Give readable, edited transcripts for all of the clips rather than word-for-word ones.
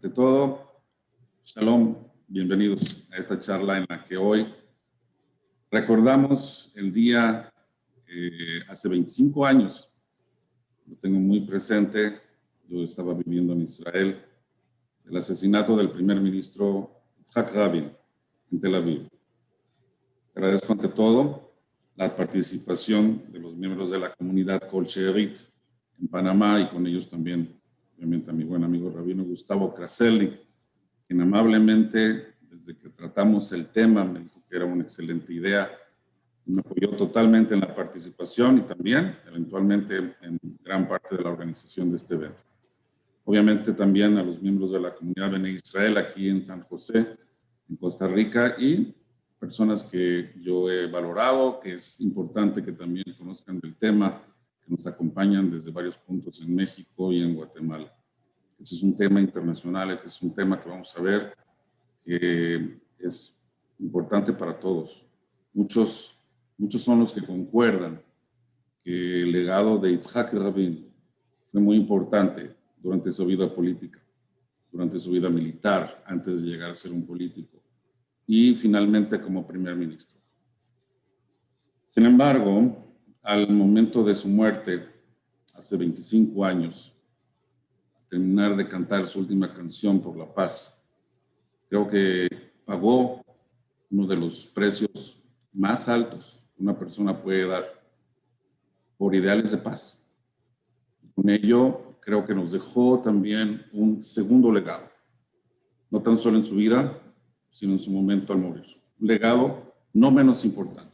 Ante todo, Shalom, bienvenidos a esta charla en la que hoy recordamos el día hace 25 años. Lo tengo muy presente, yo estaba viviendo en Israel, el asesinato del primer ministro Yitzhak Rabin en Tel Aviv. Agradezco ante todo la participación de los miembros de la comunidad Kolcherit en Panamá y con ellos también, obviamente, a mi buen amigo rabino Gustavo Kraselnik, quien amablemente, desde que tratamos el tema, me dijo que era una excelente idea, me apoyó totalmente en la participación y también, eventualmente, en gran parte de la organización de este evento. Obviamente también a los miembros de la comunidad Bene Israel aquí en San José, en Costa Rica, y personas que yo he valorado, que es importante que también conozcan del tema, que nos acompañan desde varios puntos en México y en Guatemala. Este es un tema internacional, este es un tema que vamos a ver que es importante para todos. Muchos son los que concuerdan que el legado de Yitzhak Rabin fue muy importante durante su vida política, durante su vida militar, antes de llegar a ser un político, y finalmente como primer ministro. Sin embargo, al momento de su muerte, hace 25 años, al terminar de cantar su última canción por la paz, creo que pagó uno de los precios más altos que una persona puede dar por ideales de paz. Con ello, creo que nos dejó también un segundo legado, no tan solo en su vida, sino en su momento al morir. Un legado no menos importante,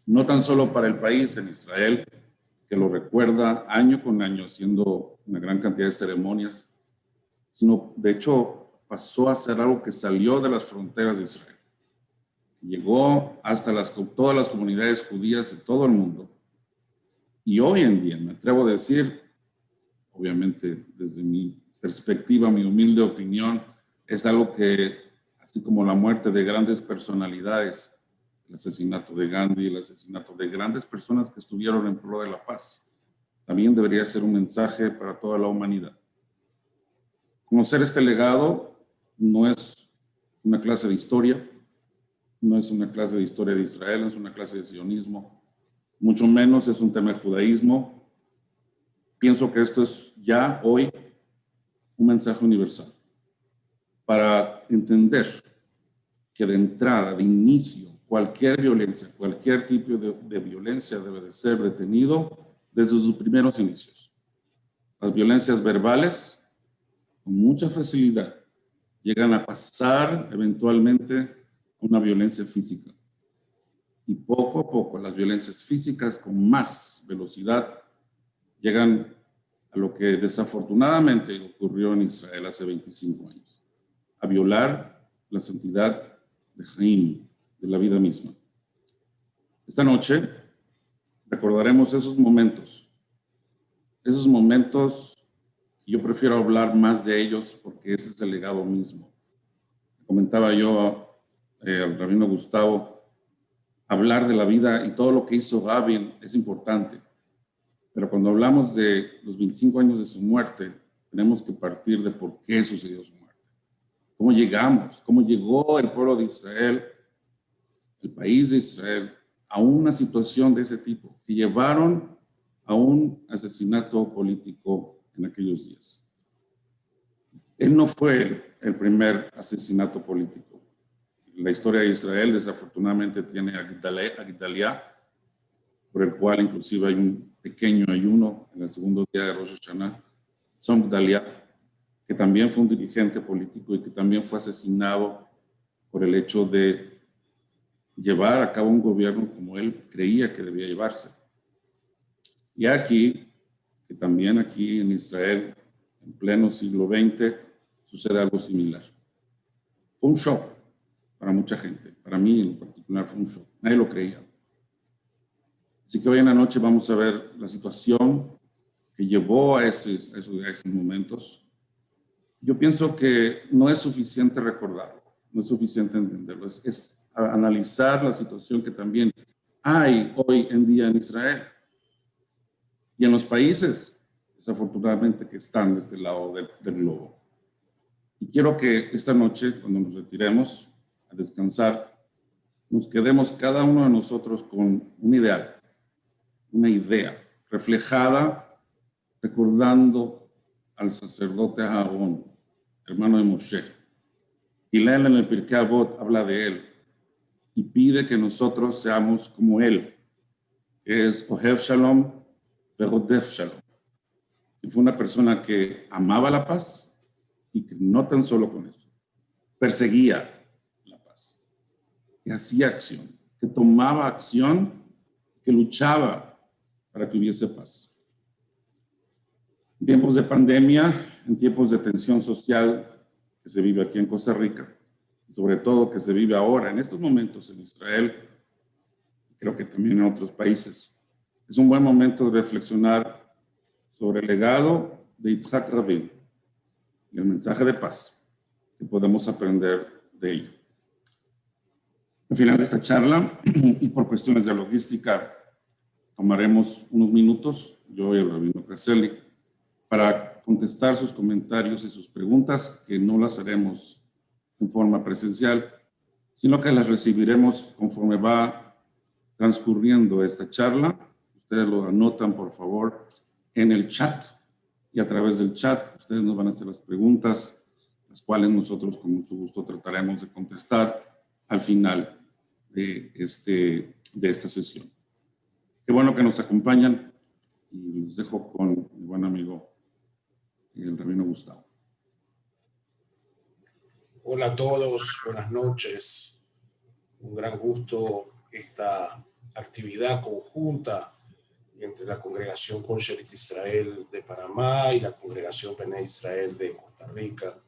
no tan solo para el país en Israel, que lo recuerda año con año haciendo una gran cantidad de ceremonias, sino de hecho pasó a ser algo que salió de las fronteras de Israel. Llegó hasta todas las comunidades judías de todo el mundo. Y hoy en día, me atrevo a decir, obviamente desde mi perspectiva, mi humilde opinión, es algo que, así como la muerte de grandes personalidades, el asesinato de Gandhi, el asesinato de grandes personas que estuvieron en pro de la paz, también debería ser un mensaje para toda la humanidad. Conocer este legado no es una clase de historia, no es una clase de historia de Israel, no es una clase de sionismo, mucho menos es un tema de judaísmo. Pienso que esto es ya hoy un mensaje universal para entender que de entrada, de inicio, cualquier violencia, cualquier tipo de violencia debe de ser detenido desde sus primeros inicios. Las violencias verbales, con mucha facilidad, llegan a pasar eventualmente a una violencia física. Y poco a poco las violencias físicas con más velocidad llegan a lo que desafortunadamente ocurrió en Israel hace 25 años, a violar la santidad de Jaim, de la vida misma. Esta noche recordaremos esos momentos que yo prefiero hablar más de ellos porque ese es el legado mismo. Comentaba yo al rabino Gustavo, hablar de la vida y todo lo que hizo Rabin es importante, pero cuando hablamos de los 25 años de su muerte, tenemos que partir de por qué sucedió su muerte. ¿Cómo llegamos? ¿Cómo llegó el pueblo de Israel, el país de Israel, a una situación de ese tipo que llevaron a un asesinato político en aquellos días? Él no fue el primer asesinato político. La historia de Israel desafortunadamente tiene a Gedaliah, por el cual inclusive hay un pequeño ayuno en el segundo día de Rosh Hashanah. Tzom Gedaliah, que también fue un dirigente político y que también fue asesinado por el hecho de llevar a cabo un gobierno como él creía que debía llevarse. Y aquí, que también aquí en Israel, en pleno siglo XX, sucede algo similar. Fue un shock para mucha gente. Para mí en particular fue un shock. Nadie lo creía. Así que hoy en la noche vamos a ver la situación que llevó a esos momentos. Yo pienso que no es suficiente recordarlo, no es suficiente entenderlo, es analizar la situación que también hay hoy en día en Israel y en los países, desafortunadamente, que están de este lado del globo. quiero que esta noche, cuando nos retiremos a descansar, nos quedemos cada uno de nosotros con un ideal, una idea reflejada, recordando al sacerdote Aarón, hermano de Moshe. Hillel en el Pirkei Avot habla de él y pide que nosotros seamos como él, que es Ohev Shalom, Verodef Shalom. Que fue una persona que amaba la paz y que no tan solo con eso, perseguía la paz, que hacía acción, que tomaba acción, que luchaba para que hubiese paz. En tiempos de pandemia, en tiempos de tensión social que se vive aquí en Costa Rica, y sobre todo que se vive ahora, en estos momentos en Israel, creo que también en otros países, es un buen momento de reflexionar sobre el legado de Yitzhak Rabin y el mensaje de paz que podemos aprender de ello. Al final de esta charla, y por cuestiones de logística, tomaremos unos minutos, yo y el rabino Kraseli, para contestar sus comentarios y sus preguntas, que no las haremos en forma presencial, sino que las recibiremos conforme va transcurriendo esta charla. Ustedes lo anotan, por favor, en el chat, y a través del chat ustedes nos van a hacer las preguntas, las cuales nosotros con mucho gusto trataremos de contestar al final de esta sesión. Qué bueno que nos acompañan y los dejo con mi buen amigo, el rabino Gustavo. Hola a todos, buenas noches. Un gran gusto esta actividad conjunta entre la Congregación Kosher Israel de Panamá y la Congregación Bnei Israel de Costa Rica.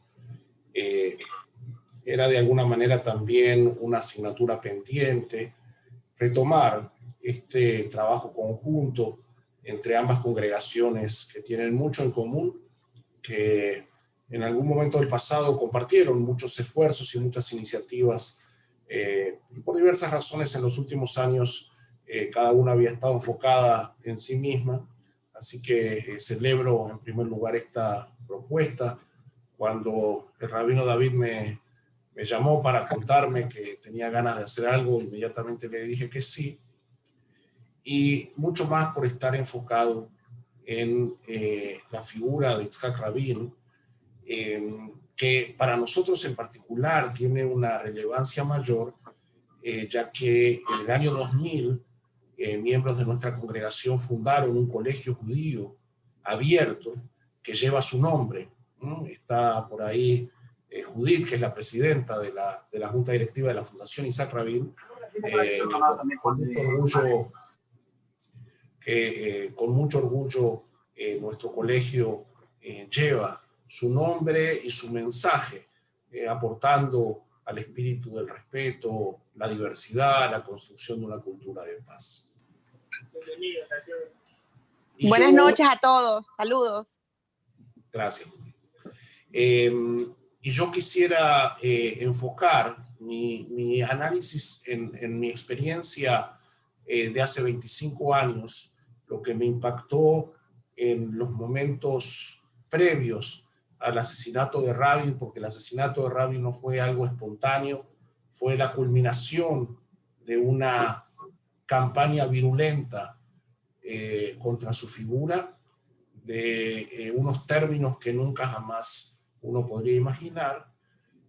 Era de alguna manera también una asignatura pendiente retomar este trabajo conjunto entre ambas congregaciones que tienen mucho en común, que en algún momento del pasado compartieron muchos esfuerzos y muchas iniciativas, y por diversas razones en los últimos años cada una había estado enfocada en sí misma. Así que celebro en primer lugar esta propuesta. Cuando el rabino David me llamó para contarme que tenía ganas de hacer algo, inmediatamente le dije que sí, y mucho más por estar enfocado en la figura de Yitzhak Rabin, que para nosotros en particular tiene una relevancia mayor, ya que en el año 2000 miembros de nuestra congregación fundaron un colegio judío abierto que lleva su nombre. Está por ahí Judith, que es la presidenta de la Junta Directiva de la Fundación Yitzhak Rabin, con mucho orgullo nuestro colegio lleva su nombre y su mensaje, aportando al espíritu del respeto, la diversidad, la construcción de una cultura de paz. Buenas noches a todos, saludos. Gracias. Y yo quisiera enfocar mi análisis en mi experiencia de hace 25 años, lo que me impactó en los momentos previos al asesinato de Rabin, porque el asesinato de Rabin no fue algo espontáneo, fue la culminación de una campaña virulenta contra su figura, de unos términos que nunca jamás uno podría imaginar,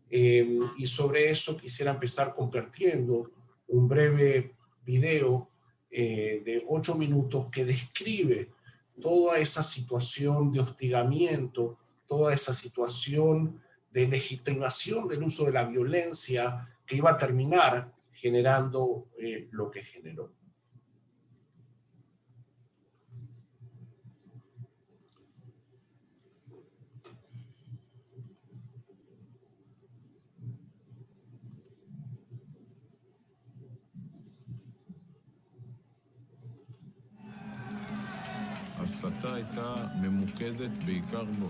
y sobre eso quisiera empezar compartiendo un breve video de 8 minutos que describe toda esa situación de hostigamiento, toda esa situación de legitimación del uso de la violencia que iba a terminar generando lo que generó. הסתה הייתה ממוקדת בעיקר בו.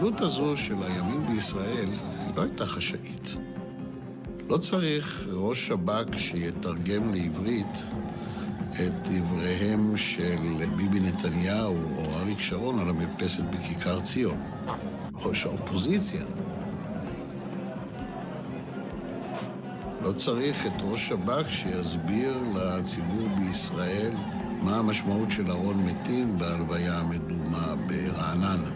הפעילות הזו של הימין בישראל לא הייתה חשאית. לא צריך ראש שב"כ שיתרגם לעברית את דבריהם של ביבי נתניהו או אריק שרון על המרפסת בכיכר ציון. ראש האופוזיציה. לא צריך את ראש שב"כ שיסביר לציבור בישראל מה המשמעות של ארון מתים בהלוויה המדומה ברעננה.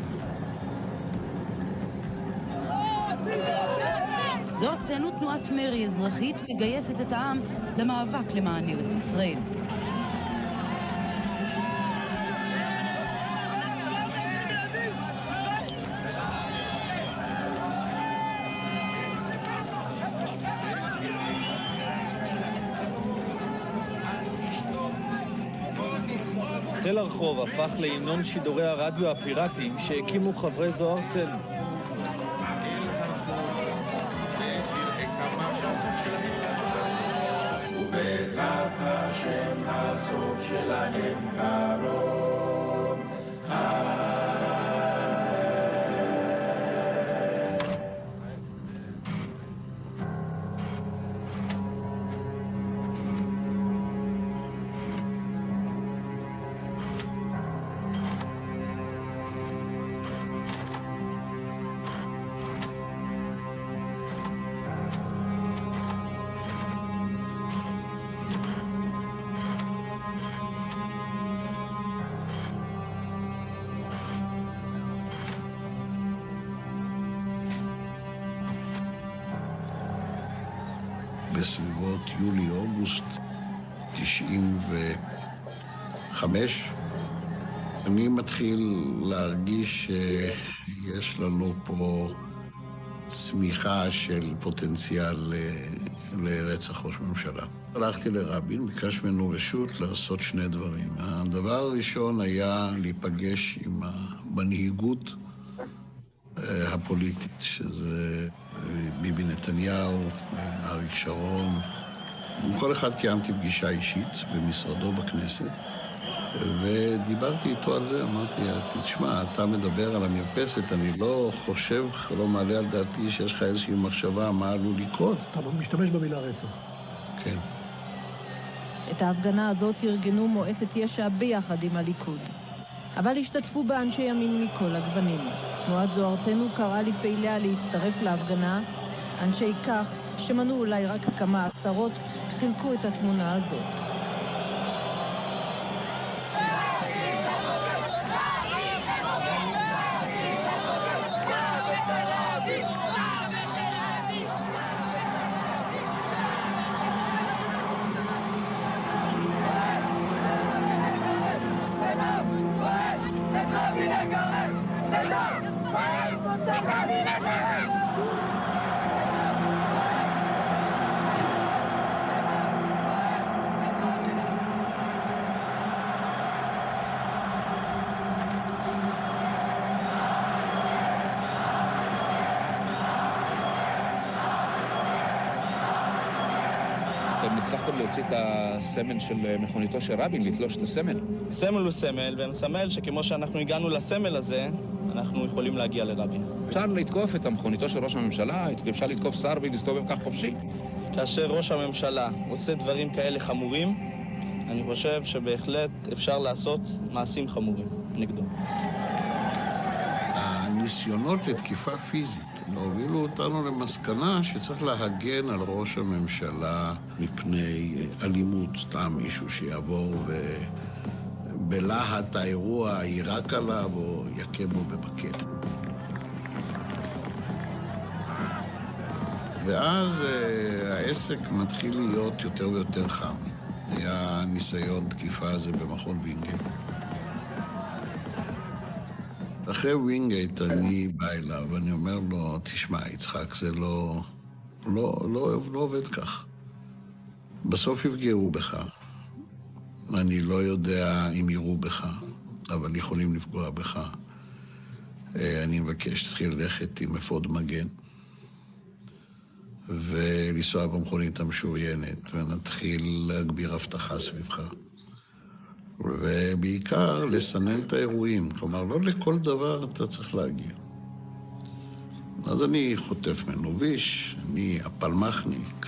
זו הוצאנו תנועת מרי אזרחית מגייסת את העם למאבק למען ארץ ישראל. צל הרחוב הפך להמנון שידורי הרדיו הפיראטיים שהקימו חברי זו ארצנו. ובעזרת השם הסוף שלהם קרוב. בסביבות יולי-אוגוסט 95, אני מתחיל להרגיש שיש לנו פה צמיחה של פוטנציאל לרצח ראש ממשלה. הלכתי לרבין, ביקש ממנו רשות לעשות שני דברים. הדבר הראשון היה להיפגש עם המנהיגות הפוליטית, שזה ביבי נתניהו, אריק שרון. עם כל אחד קיימתי פגישה אישית במשרדו בכנסת, ודיברתי איתו על זה. אמרתי, תשמע, אתה מדבר על המרפסת, אני לא חושב, לא מעלה על דעתי שיש לך איזושהי מחשבה מה עלול לקרות. אתה משתמש במילה רצח. כן. את ההפגנה הזאת ארגנו מועצת יש"ע ביחד עם הליכוד. אבל השתתפו בה אנשי ימין מכל הגוונים. תנועת זו ארצנו קראה לפעיליה להצטרף להפגנה. אנשי כך, שמנו אולי רק כמה עשרות, חילקו את התמונה הזאת. אתם הצלחתם להוציא את הסמל של מכוניתו של רבין, לתלוש את הסמל? סמל הוא סמל, ומסמל שכמו שאנחנו הגענו לסמל הזה, אנחנו יכולים להגיע לרבין. אפשר לתקוף את המכוניתו של ראש הממשלה, אפשר לתקוף שר ולהסתובב כך חופשי. כאשר ראש הממשלה עושה דברים כאלה חמורים, אני חושב שבהחלט אפשר לעשות מעשים חמורים נגדו. הניסיונות לתקיפה פיזית הובילו אותנו למסקנה שצריך להגן על ראש הממשלה מפני אלימות, סתם מישהו שיעבור ובלהט האירוע יירק עליו או יכה בו במקל. ואז העסק מתחיל להיות יותר ויותר חם. היה ניסיון תקיפה הזה במכון וינגייט. אחרי וינגייט אני בא אליו ואני אומר לו, תשמע, יצחק, זה לא עובד כך. בסוף יפגעו בך. אני לא יודע אם יראו בך, אבל יכולים לפגוע בך. אני מבקש שתתחיל ללכת עם אפוד מגן ולנסוע במכונית המשוריינת ונתחיל להגביר הבטחה סביבך. ובעיקר לסנן את האירועים. כלומר, לא לכל דבר אתה צריך להגיע. אז אני חוטף מנוביש, אני הפלמחניק,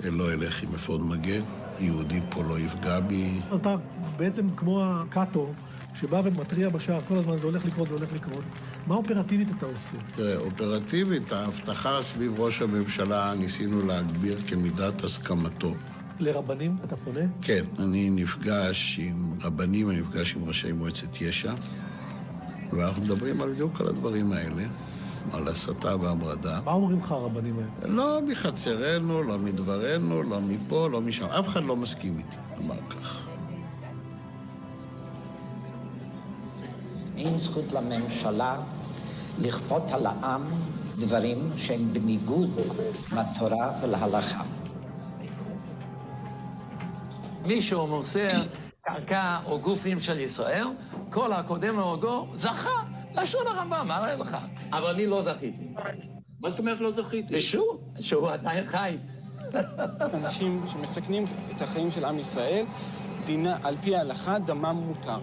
לא אלך עם אפוד מגן, יהודי פה לא יפגע בי. אתה בעצם כמו הקאטו, שבא ומטריע בשער, כל הזמן זה הולך לקרות, זה הולך לקרות. מה אופרטיבית אתה עושה? תראה, אופרטיבית, ההבטחה סביב ראש הממשלה ניסינו להגביר כמידת הסכמתו. לרבנים אתה פונה? כן, אני נפגש עם רבנים, אני נפגש עם ראשי מועצת יש"ע, ואנחנו מדברים בדיוק על הדברים האלה, על הסתה והמרדה. מה אומרים לך הרבנים האלה? לא מחצרנו, לא מדברנו, לא מפה, לא משם. אף אחד לא מסכים איתי, אמר כך. אין זכות לממשלה לכפות על העם דברים שהם בניגוד לתורה ולהלכה. מישהו מוסר קרקע או גופים של ישראל, כל הקודם להורגו זכה. לשון הרמב"ם, מה ראה לך? אבל אני לא זכיתי. מה זאת אומרת לא זכיתי? שהוא עדיין חי. אנשים שמסכנים את החיים של עם ישראל, על פי ההלכה, דמם מותר.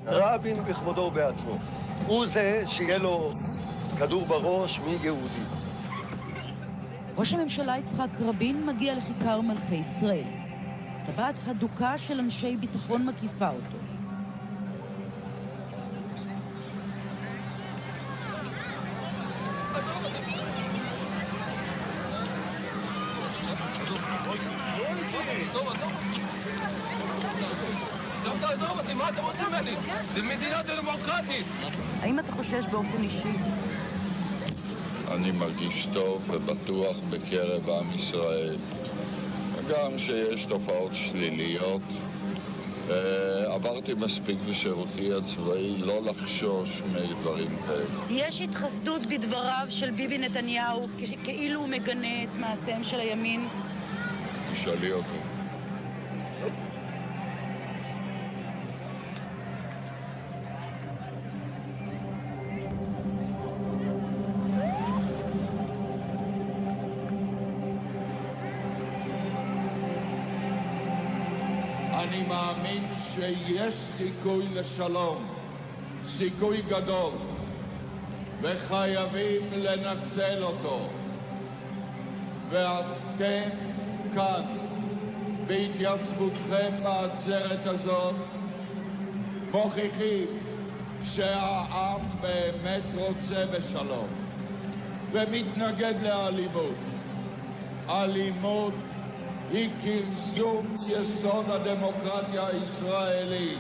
רבין בכבודו ובעצמו. הוא זה שיהיה לו כדור בראש מיהודי. ראש הממשלה יצחק רבין מגיע לכיכר מלכי ישראל. טבעת הדוקה של אנשי ביטחון מקיפה אותו. מה אתם רוצים ממני? זה מדינה דמוקרטית. האם אתה חושש באופן אישי? אני מרגיש טוב ובטוח בקרב עם ישראל. גם שיש תופעות שליליות. עברתי מספיק בשירותי הצבאי לא לחשוש מדברים כאלה. יש התחסדות בדבריו של ביבי נתניהו כאילו הוא מגנה את מעשיהם של הימין? תשאלי אותו. אני מאמין שיש סיכוי לשלום, סיכוי גדול, וחייבים לנצל אותו. ואתם כאן, בהתייצבותכם בעצרת הזאת, מוכיחים שהעם באמת רוצה בשלום, ומתנגד לאלימות. אלימות היא כרסום יסוד הדמוקרטיה הישראלית.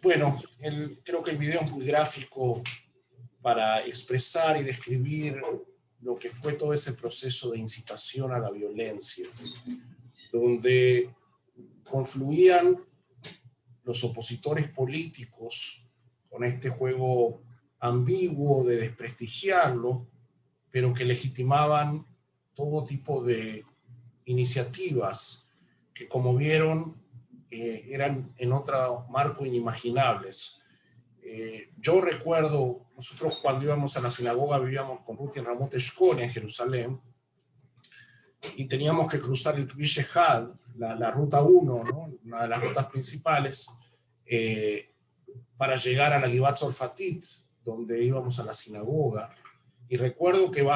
Bueno, creo que el video es muy gráfico para expresar y describir lo que fue todo ese proceso de incitación a la violencia, donde confluían los opositores políticos con este juego ambiguo de desprestigiarlo, pero que legitimaban todo tipo de iniciativas que, como vieron, eran en otro marco inimaginables. Yo recuerdo, nosotros cuando íbamos a la sinagoga vivíamos con Ruth y Ramón Eshkol en Jerusalén y teníamos que cruzar el Kvish Ehad, la ruta 1, ¿no? Una de las rutas principales, para llegar a la Givat Tzorfatit, donde íbamos a la sinagoga. Y recuerdo que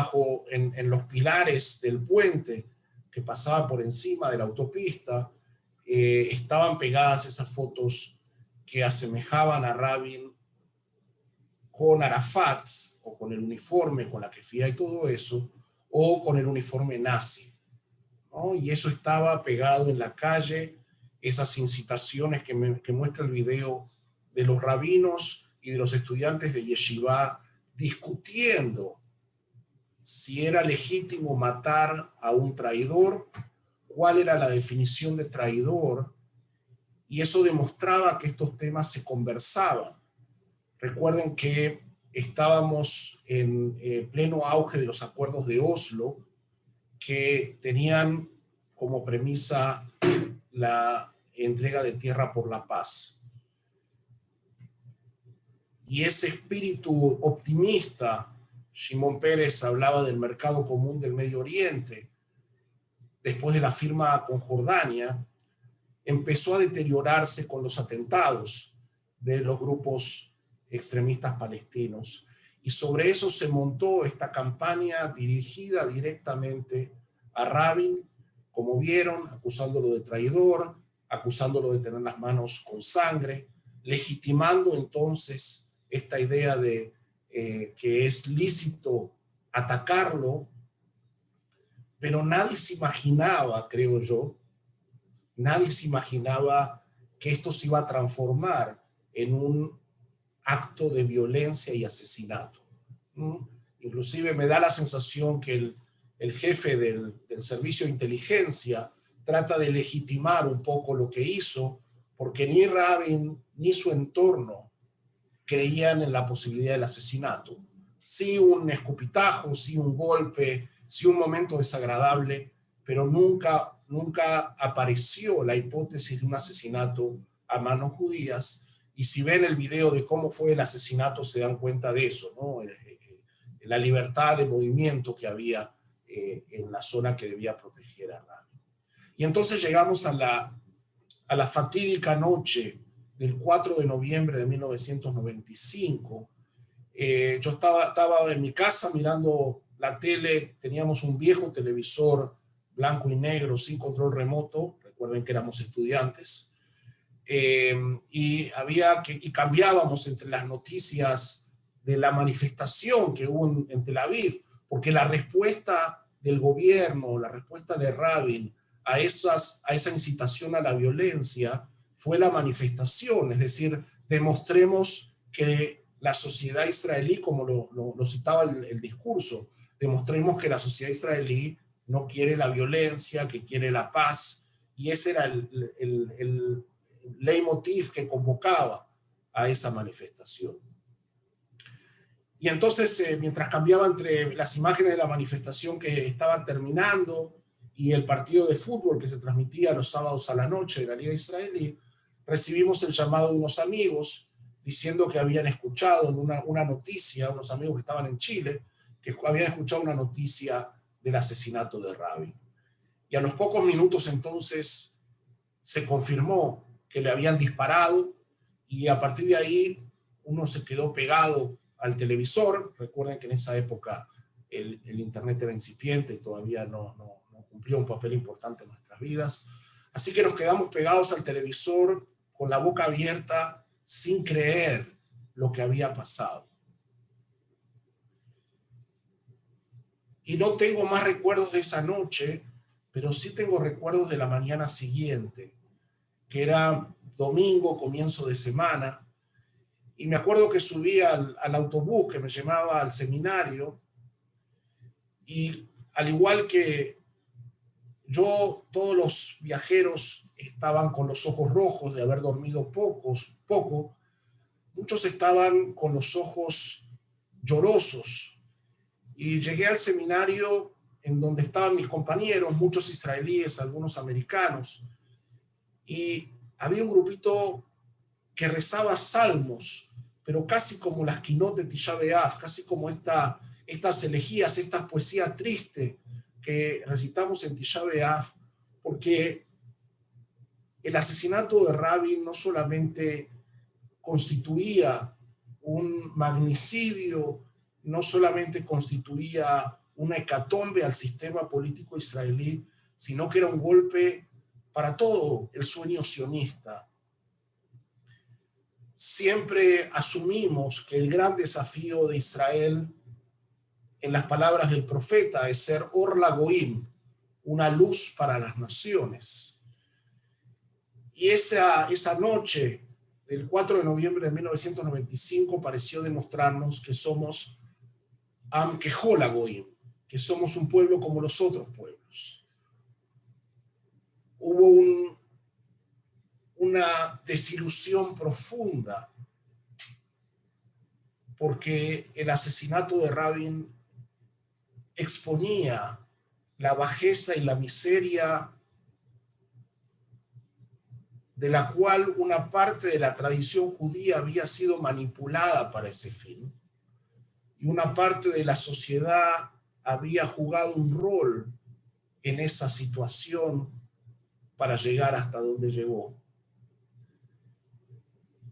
en los pilares del puente que pasaba por encima de la autopista, estaban pegadas esas fotos que asemejaban a Rabin con Arafat, o con el uniforme, con la kefía y todo eso, o con el uniforme nazi, ¿no? Y eso estaba pegado en la calle, esas incitaciones que muestra el video de los rabinos y de los estudiantes de Yeshiva discutiendo si era legítimo matar a un traidor, cuál era la definición de traidor, y eso demostraba que estos temas se conversaban. Recuerden que estábamos en pleno auge de los acuerdos de Oslo, que tenían como premisa la entrega de tierra por la paz. Y ese espíritu optimista, Shimon Peres hablaba del mercado común del Medio Oriente, después de la firma con Jordania, empezó a deteriorarse con los atentados de los grupos extremistas palestinos. Y sobre eso se montó esta campaña dirigida directamente a Rabin, como vieron, acusándolo de traidor, acusándolo de tener las manos con sangre, legitimando entonces esta idea de que es lícito atacarlo, pero nadie se imaginaba, creo yo, nadie se imaginaba que esto se iba a transformar en un acto de violencia y asesinato. Inclusive me da la sensación que el jefe del servicio de inteligencia trata de legitimar un poco lo que hizo, porque ni Rabin ni su entorno creían en la posibilidad del asesinato. Sí un escupitajo, sí un golpe, sí un momento desagradable, pero nunca apareció la hipótesis de un asesinato a manos judías. Y si ven el video de cómo fue el asesinato, se dan cuenta de eso, ¿no? La libertad de movimiento que había en la zona que debía proteger a Rabin. Y entonces llegamos a la fatídica noche del 4 de noviembre de 1995. Yo estaba en mi casa mirando la tele, teníamos un viejo televisor blanco y negro sin control remoto, recuerden que éramos estudiantes, y cambiábamos entre las noticias de la manifestación que hubo en Tel Aviv, porque la respuesta del gobierno, la respuesta de Rabin a esa incitación a la violencia fue la manifestación, es decir, demostremos que la sociedad israelí, como lo citaba el discurso, demostremos que la sociedad israelí no quiere la violencia, que quiere la paz, y ese era el leitmotiv que convocaba a esa manifestación. Y entonces, mientras cambiaba entre las imágenes de la manifestación que estaba terminando y el partido de fútbol que se transmitía los sábados a la noche de la Liga Israelí, recibimos el llamado de unos amigos diciendo que habían escuchado una noticia, unos amigos que estaban en Chile, que habían escuchado una noticia del asesinato de Rabin. Y a los pocos minutos entonces se confirmó que le habían disparado, y a partir de ahí uno se quedó pegado al televisor. Recuerden que en esa época el internet era incipiente y todavía no cumplía un papel importante en nuestras vidas. Así que nos quedamos pegados al televisor con la boca abierta, sin creer lo que había pasado. Y no tengo más recuerdos de esa noche, pero sí tengo recuerdos de la mañana siguiente, que era domingo, comienzo de semana, y me acuerdo que subí al autobús que me llevaba al seminario, y al igual que yo, todos los viajeros estaban con los ojos rojos de haber dormido poco, muchos estaban con los ojos llorosos. Y llegué al seminario en donde estaban mis compañeros, muchos israelíes, algunos americanos, y había un grupito que rezaba salmos, pero casi como las quinot de Tisha B'Av, casi como estas elegías, esta poesía triste que recitamos en Tisha B'Av, porque el asesinato de Rabin no solamente constituía un magnicidio, no solamente constituía una hecatombe al sistema político israelí, sino que era un golpe para todo el sueño sionista. Siempre asumimos que el gran desafío de Israel, en las palabras del profeta, es ser Or LaGoim, una luz para las naciones. Y esa noche del 4 de noviembre de 1995 pareció demostrarnos que somos Am Kehol HaGoim, que somos un pueblo como los otros pueblos. Hubo una desilusión profunda porque el asesinato de Rabin exponía la bajeza y la miseria de la cual una parte de la tradición judía había sido manipulada para ese fin, y una parte de la sociedad había jugado un rol en esa situación para llegar hasta donde llegó.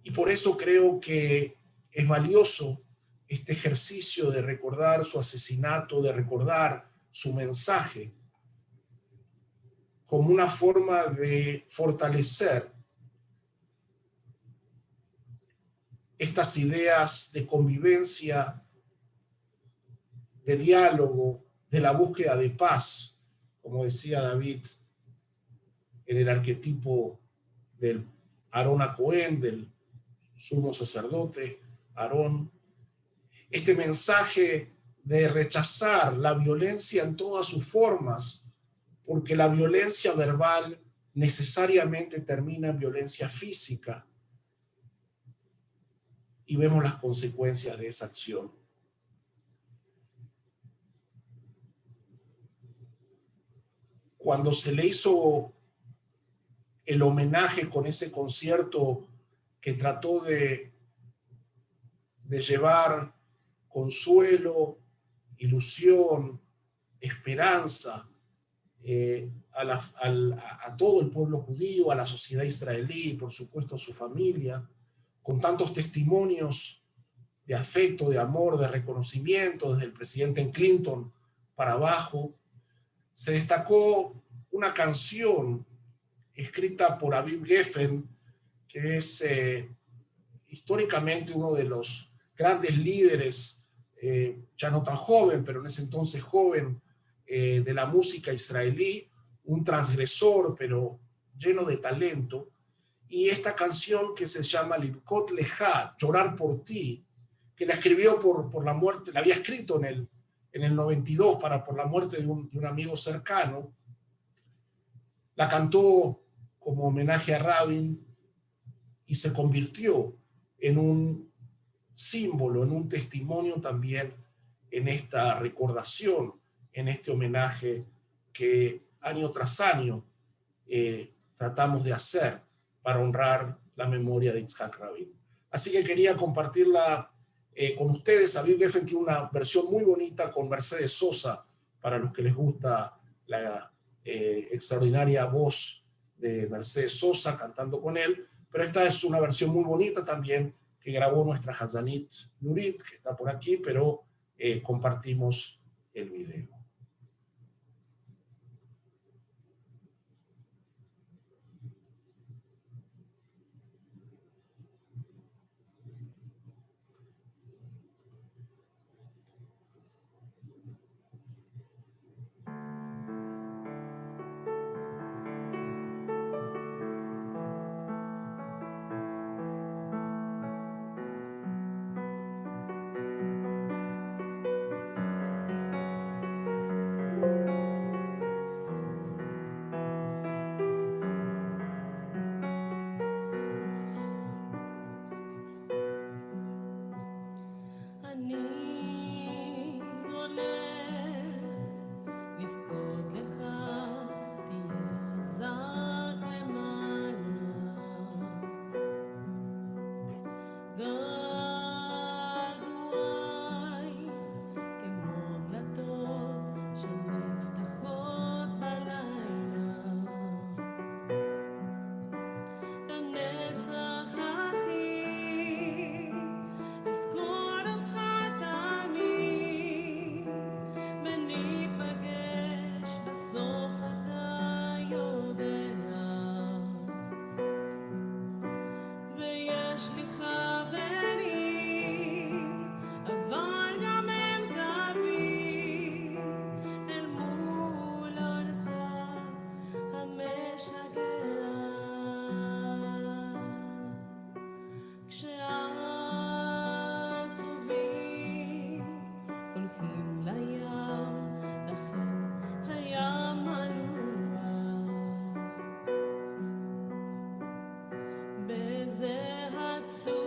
Y por eso creo que es valioso este ejercicio de recordar su asesinato, de recordar su mensaje, como una forma de fortalecer estas ideas de convivencia, de diálogo, de la búsqueda de paz, como decía David, en el arquetipo del Aarón a Cohen, del sumo sacerdote Aarón. Este mensaje de rechazar la violencia en todas sus formas, porque la violencia verbal necesariamente termina en violencia física, y vemos las consecuencias de esa acción. Cuando se le hizo el homenaje con ese concierto que trató de llevar consuelo, ilusión, esperanza a todo el pueblo judío, a la sociedad israelí y por supuesto a su familia, con tantos testimonios de afecto, de amor, de reconocimiento, desde el presidente Clinton para abajo, se destacó una canción escrita por Aviv Geffen, que es históricamente uno de los grandes líderes, ya no tan joven, pero en ese entonces joven, de la música israelí, un transgresor, pero lleno de talento. Y esta canción que se llama Livkot Leja, Llorar por ti, que la escribió por la muerte, la había escrito en el 92 por la muerte de un amigo cercano, la cantó como homenaje a Rabin y se convirtió en un símbolo, en un testimonio también en esta recordación, en este homenaje que año tras año tratamos de hacer para honrar la memoria de Yitzhak Rabin. Así que quería compartirla con ustedes. Aviv Geffen tiene una versión muy bonita con Mercedes Sosa, para los que les gusta la extraordinaria voz de Mercedes Sosa cantando con él, pero esta es una versión muy bonita también que grabó nuestra Hazanit Nurit, que está por aquí, pero compartimos el video. בזה עצוב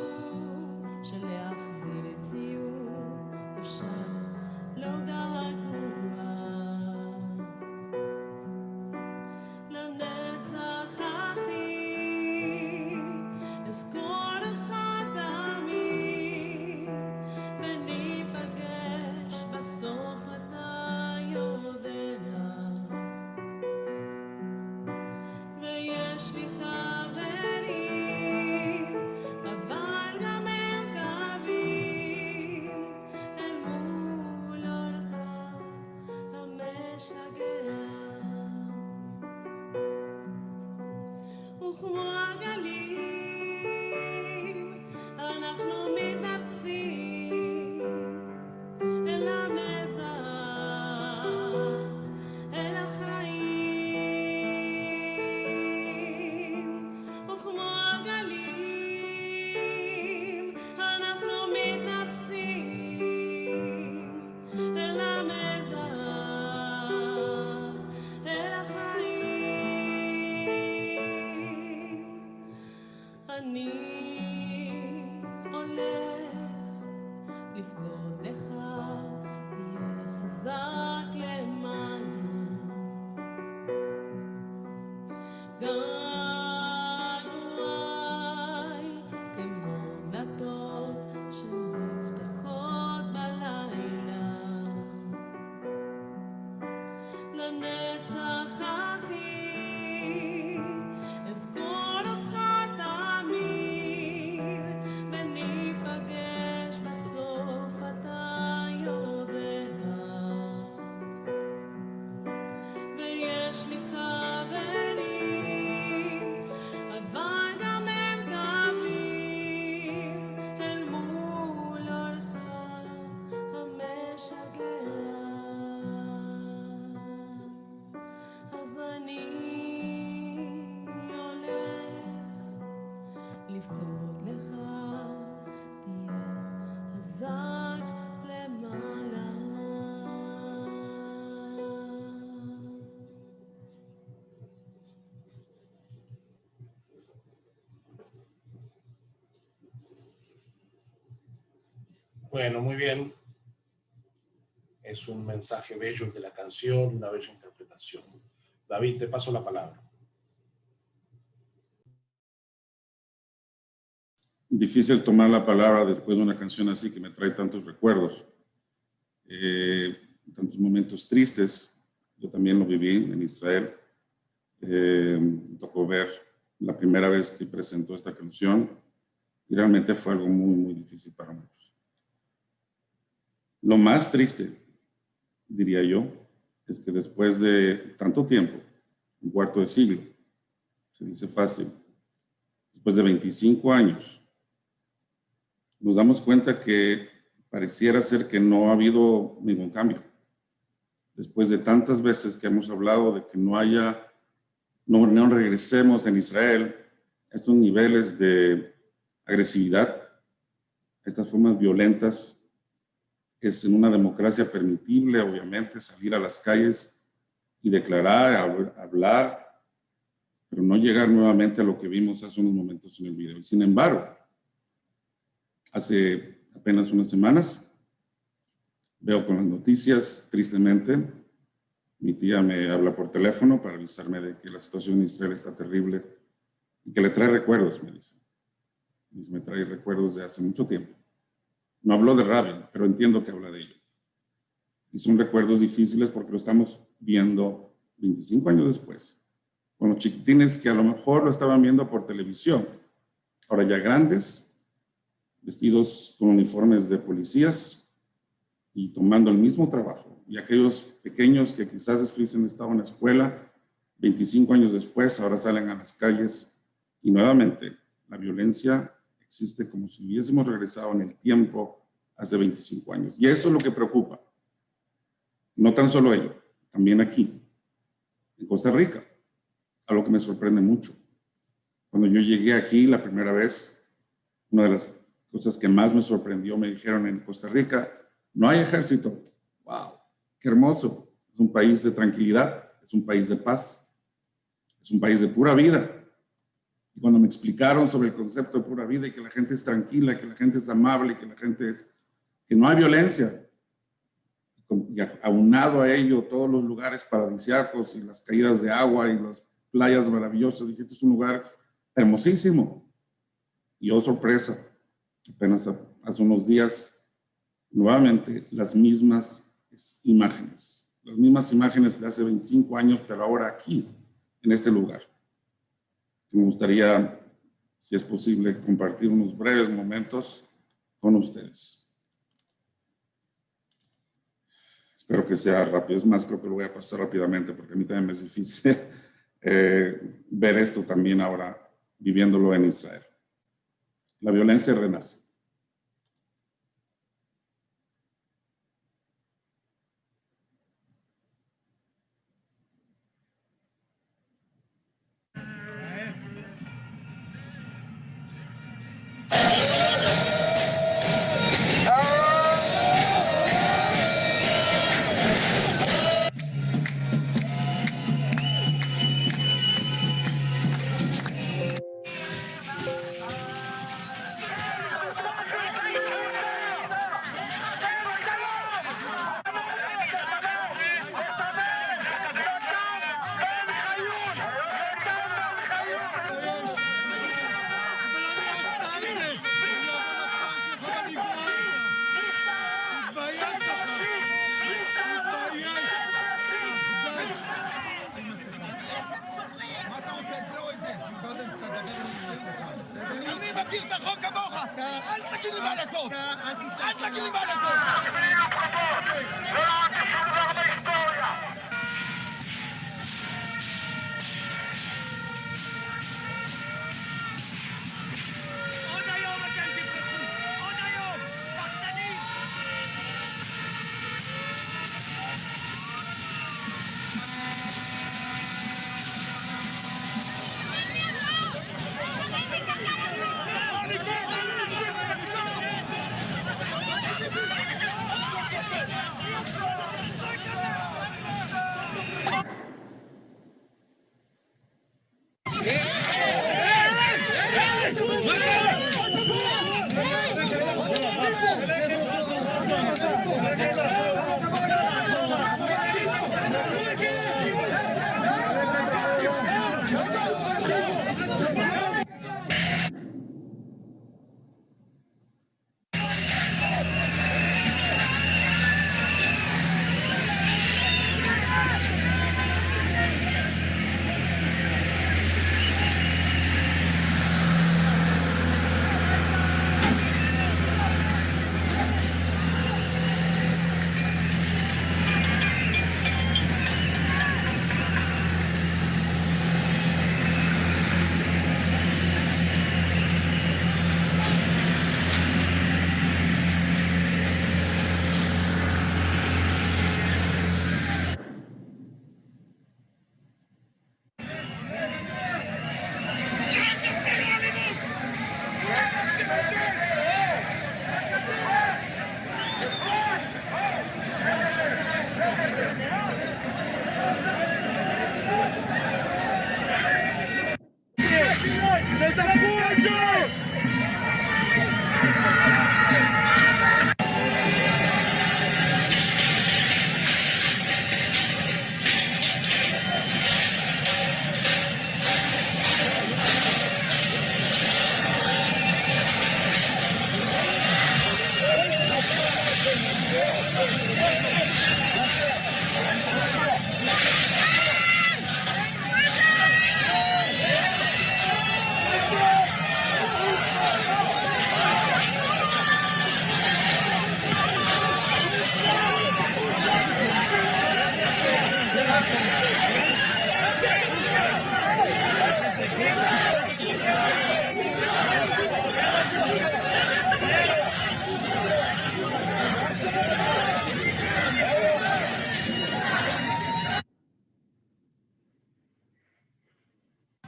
Bueno, muy bien. Es un mensaje bello el de la canción, una bella interpretación. David, te paso la palabra. Difícil tomar la palabra después de una canción así que me trae tantos recuerdos, tantos momentos tristes. Yo también lo viví en Israel. Me tocó ver la primera vez que presentó esta canción y realmente fue algo muy, muy difícil para muchos. Lo más triste, diría yo, es que después de tanto tiempo, un cuarto de siglo, se dice fácil, después de 25 años, nos damos cuenta que pareciera ser que no ha habido ningún cambio. Después de tantas veces que hemos hablado de que no regresemos en Israel a estos niveles de agresividad, a estas formas violentas. Es en una democracia permitible, obviamente, salir a las calles y declarar, hablar, pero no llegar nuevamente a lo que vimos hace unos momentos en el video. Y sin embargo, hace apenas unas semanas, veo con las noticias, tristemente, mi tía me habla por teléfono para avisarme de que la situación en Israel está terrible y que le trae recuerdos, me dice. Me trae recuerdos de hace mucho tiempo. No habló de Rabin, pero entiendo que habla de ello. Y son recuerdos difíciles porque lo estamos viendo 25 años después, con los chiquitines que a lo mejor lo estaban viendo por televisión, ahora ya grandes, vestidos con uniformes de policías y tomando el mismo trabajo. Y aquellos pequeños que quizás estuviesen estado en la escuela, 25 años después, ahora salen a las calles y nuevamente la violencia existe como si hubiésemos regresado en el tiempo hace 25 años. Y eso es lo que preocupa. No tan solo ello, también aquí, en Costa Rica, algo que me sorprende mucho. Cuando yo llegué aquí la primera vez, una de las cosas que más me sorprendió, me dijeron en Costa Rica, no hay ejército. ¡Wow! ¡Qué hermoso! Es un país de tranquilidad, es un país de paz, es un país de pura vida. Y cuando me explicaron sobre el concepto de pura vida y que la gente es tranquila, que la gente es amable, que no hay violencia, y aunado a ello todos los lugares paradisíacos y las caídas de agua y las playas maravillosas, dije, este es un lugar hermosísimo. Y oh sorpresa, apenas hace unos días, nuevamente las mismas imágenes de hace 25 años, pero ahora aquí, en este lugar. Me gustaría, si es posible, compartir unos breves momentos con ustedes. Espero que sea rápido. Es más, creo que lo voy a pasar rápidamente porque a mí también me es difícil ver esto también ahora, viviéndolo en Israel. La violencia renace. מכיר את החוק כמוך! אל תגיד לי מה לעשות! אל תגיד לי מה לעשות! לא ראיתי שום דבר בהיסטוריה! עוד היום אתם תברחו! עוד היום! פחדנים!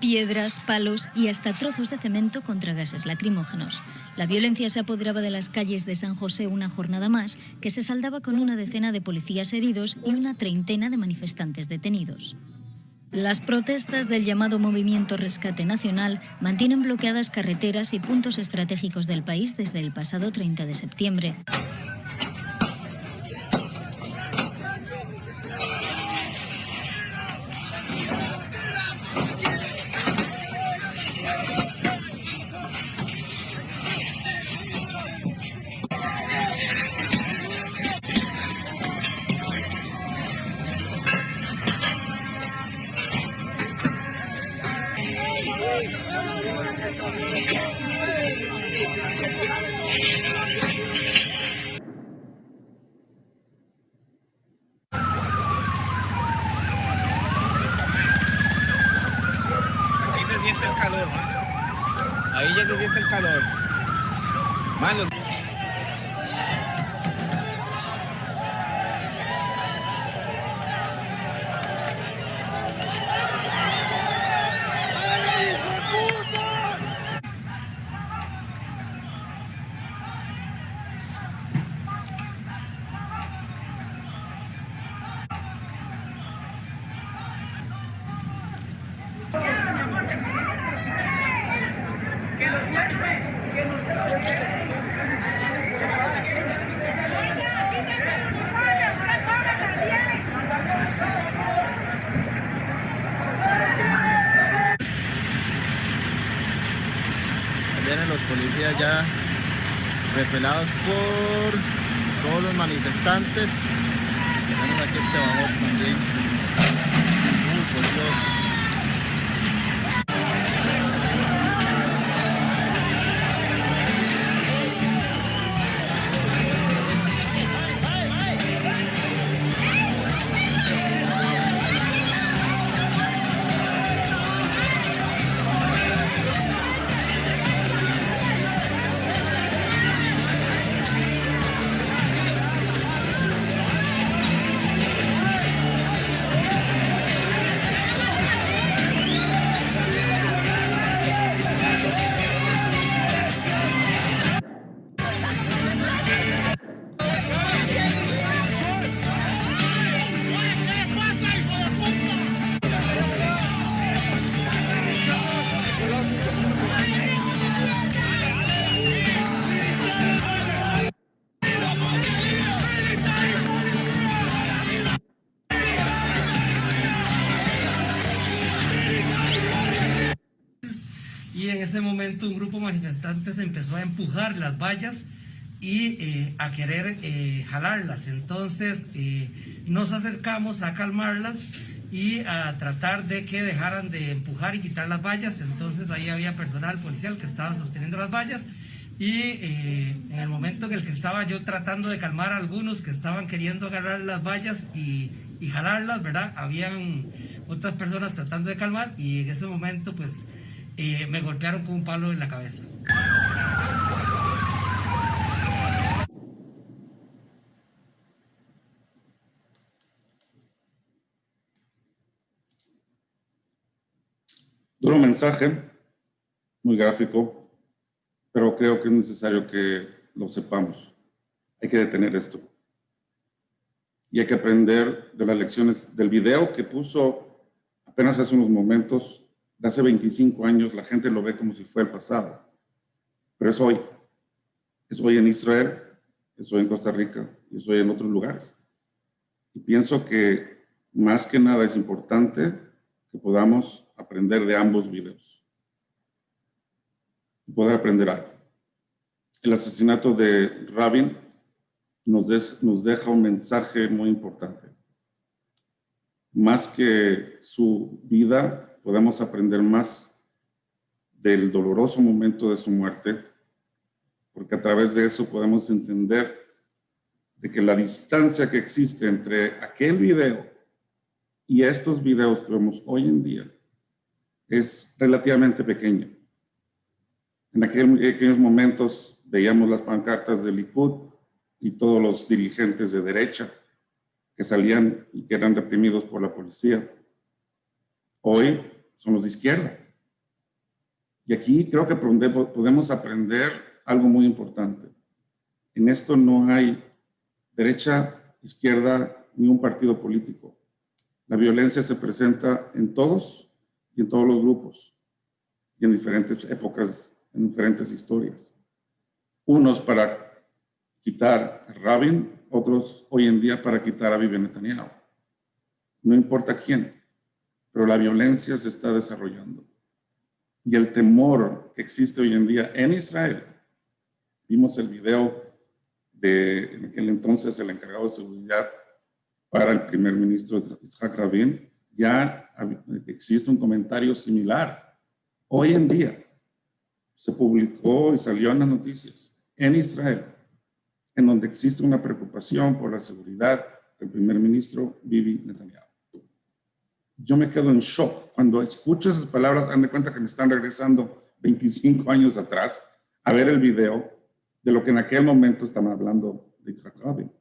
Piedras, palos y hasta trozos de cemento contra gases lacrimógenos. La violencia se apoderaba de las calles de San José una jornada más, que se saldaba con una decena de policías heridos y una treintena de manifestantes detenidos. Las protestas del llamado Movimiento Rescate Nacional mantienen bloqueadas carreteras y puntos estratégicos del país desde el pasado 30 de septiembre. Ahí se siente el calor, ¿no? Ahí ya se siente el calor. Mano. Vienen los policías ya repelados por todos los manifestantes. Tenemos aquí este vagón también. Por Dios. ese momento un grupo de manifestantes empezó a empujar las vallas y a querer jalarlas. Entonces nos acercamos a calmarlas y a tratar de que dejaran de empujar y quitar las vallas. Entonces ahí había personal policial que estaba sosteniendo las vallas y en el momento en el que estaba yo tratando de calmar a algunos que estaban queriendo agarrar las vallas y jalarlas, ¿verdad? Habían otras personas tratando de calmar y en ese momento pues me golpearon con un palo en la cabeza. Duro mensaje, muy gráfico, pero creo que es necesario que lo sepamos. Hay que detener esto. Y hay que aprender de las lecciones del video que puso apenas hace unos momentos, de hace 25 años. La gente lo ve como si fuera el pasado, pero es hoy. Es hoy en Israel, es hoy en Costa Rica y es hoy en otros lugares. Y pienso que más que nada es importante que podamos aprender de ambos videos y poder aprender algo. El asesinato de Rabin nos deja un mensaje muy importante. Más que su vida, podemos aprender más del doloroso momento de su muerte, porque a través de eso podemos entender de que la distancia que existe entre aquel video y estos videos que vemos hoy en día es relativamente pequeña. En aquellos momentos veíamos las pancartas del Likud y todos los dirigentes de derecha que salían y que eran reprimidos por la policía. Hoy son los de izquierda. Y aquí creo que podemos aprender algo muy importante. En esto no hay derecha, izquierda, ni un partido político. La violencia se presenta en todos y en todos los grupos y en diferentes épocas, en diferentes historias. Unos para quitar a Rabin, otros hoy en día para quitar a Bibi Netanyahu. No importa quién, pero la violencia se está desarrollando. Y el temor que existe hoy en día en Israel, vimos el video de en aquel entonces el encargado de seguridad para el primer ministro Yitzhak Rabin, ya existe un comentario similar. Hoy en día se publicó y salió en las noticias en Israel, en donde existe una preocupación por la seguridad del primer ministro Bibi Netanyahu. Yo me quedo en shock cuando escucho esas palabras. Dan de cuenta que me están regresando 25 años atrás a ver el video de lo que en aquel momento estaban hablando de Yitzhak Rabin.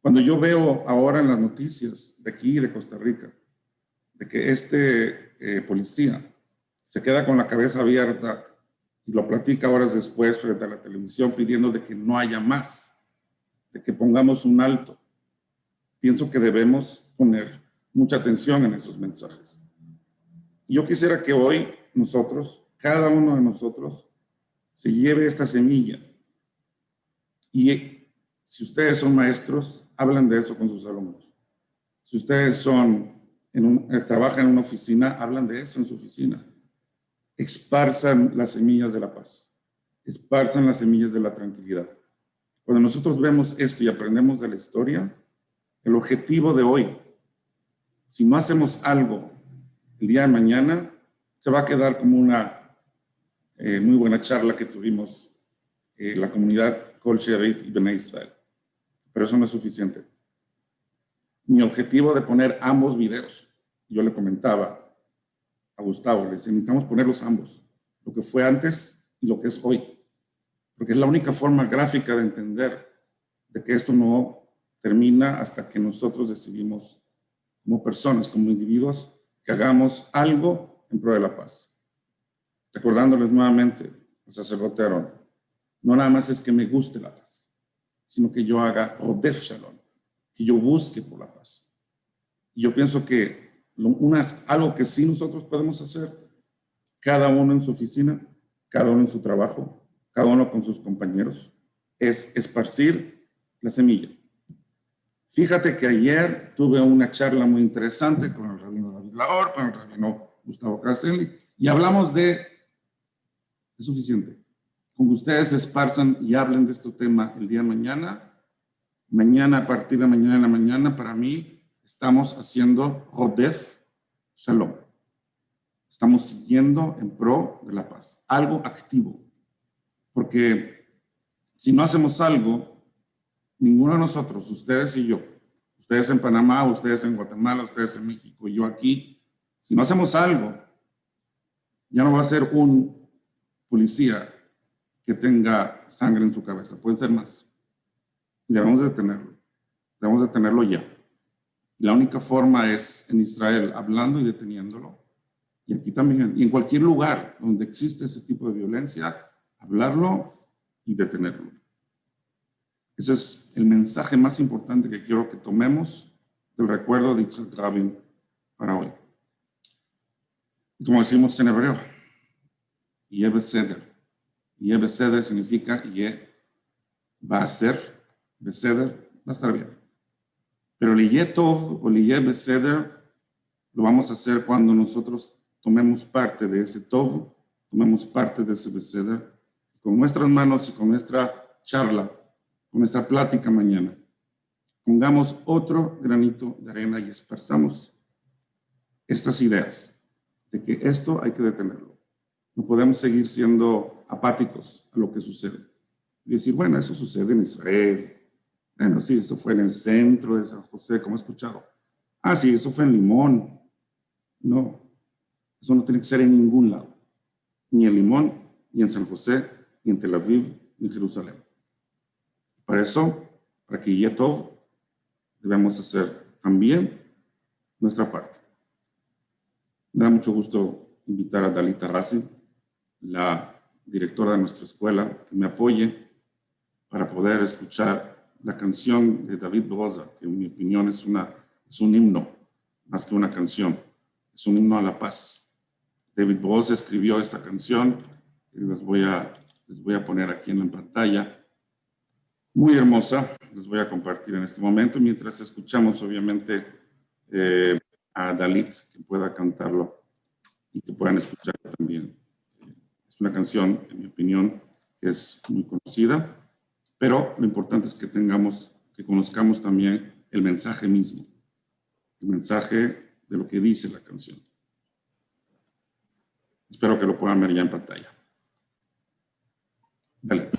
Cuando yo veo ahora en las noticias de aquí, de Costa Rica, de que este policía se queda con la cabeza abierta y lo platica horas después frente a la televisión pidiendo de que no haya más, de que pongamos un alto, pienso que debemos poner mucha atención en esos mensajes. Y yo quisiera que hoy nosotros, cada uno de nosotros, se lleve esta semilla. Y si ustedes son maestros, hablan de eso con sus alumnos. Si ustedes trabajan en una oficina, hablan de eso en su oficina. Esparzan las semillas de la paz. Esparzan las semillas de la tranquilidad. Cuando nosotros vemos esto y aprendemos de la historia, el objetivo de hoy, si no hacemos algo el día de mañana, se va a quedar como una muy buena charla que tuvimos la comunidad Kol Shearit y Bnei Israel. Pero eso no es suficiente. Mi objetivo de poner ambos videos, yo le comentaba a Gustavo, les necesitamos ponerlos ambos, lo que fue antes y lo que es hoy, porque es la única forma gráfica de entender de que esto no termina hasta que nosotros decidimos como personas, como individuos, que hagamos algo en pro de la paz. Recordándoles nuevamente al sacerdote Aarón, no nada más es que me guste la paz, sino que yo haga Rodef Shalom, que yo busque por la paz. Y yo pienso que algo que sí nosotros podemos hacer, cada uno en su oficina, cada uno en su trabajo, cada uno con sus compañeros, es esparcir la semilla. Fíjate que ayer tuve una charla muy interesante con el rabino David Laor, con el rabino Gustavo Carcelli, y hablamos de Es suficiente. Con que ustedes se esparzan y hablen de este tema el día de mañana, a partir de mañana en la mañana, para mí, estamos haciendo Rodef Shalom. Estamos siguiendo en pro de la paz. Algo activo. Porque si no hacemos algo, ninguno de nosotros, ustedes y yo, ustedes en Panamá, ustedes en Guatemala, ustedes en México, yo aquí, si no hacemos algo, ya no va a ser un policía que tenga sangre en su cabeza, pueden ser más. Y debemos detenerlo ya. Y la única forma es en Israel, hablando y deteniéndolo. Y aquí también, y en cualquier lugar donde existe ese tipo de violencia, hablarlo y detenerlo. Ese es el mensaje más importante que quiero que tomemos del recuerdo de Yitzhak Rabin para hoy. Y como decimos en hebreo, Yeh Beseder. Yeh Beseder significa Yeh va a ser, Beseder va a estar bien. Pero el Yeh Tov o el Yeh Beseder lo vamos a hacer cuando nosotros tomemos parte de ese Tov, tomemos parte de ese Beseder, con nuestras manos y con nuestra charla, con nuestra plática mañana. Pongamos otro granito de arena y esparzamos estas ideas de que esto hay que detenerlo. No podemos seguir siendo apáticos a lo que sucede. Y decir, bueno, eso sucede en Israel. Bueno, sí, eso fue en el centro de San José, como he escuchado. Ah, sí, eso fue en Limón. No, eso no tiene que ser en ningún lado. Ni en Limón, ni en San José, ni en Tel Aviv, ni en Jerusalén. Para eso, para que Yeh Tov, debemos hacer también nuestra parte. Me da mucho gusto invitar a Dalit Arasi, la directora de nuestra escuela, que me apoye para poder escuchar la canción de David Broza, que en mi opinión es un himno, más que una canción, es un himno a la paz. David Broza escribió esta canción, y les voy a poner aquí en la pantalla. Muy hermosa, les voy a compartir en este momento, mientras escuchamos obviamente a Dalit, que pueda cantarlo y que puedan escucharlo también. Es una canción, en mi opinión, que es muy conocida, pero lo importante es que conozcamos también el mensaje mismo, el mensaje de lo que dice la canción. Espero que lo puedan ver ya en pantalla. Dalit.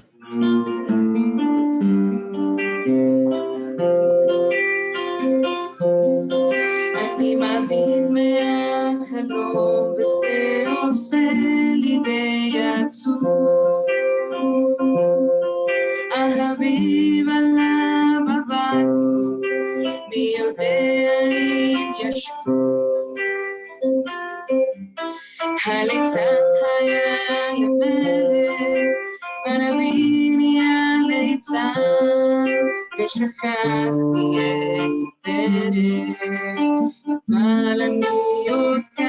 אני מביט מהחלום וזה עושה לי די עצוב החביב עליו עברנו מי יודע אם ישוב הליצן היה למלך ונביני הליצן ושכחתי את הדרך אבל אני יודעת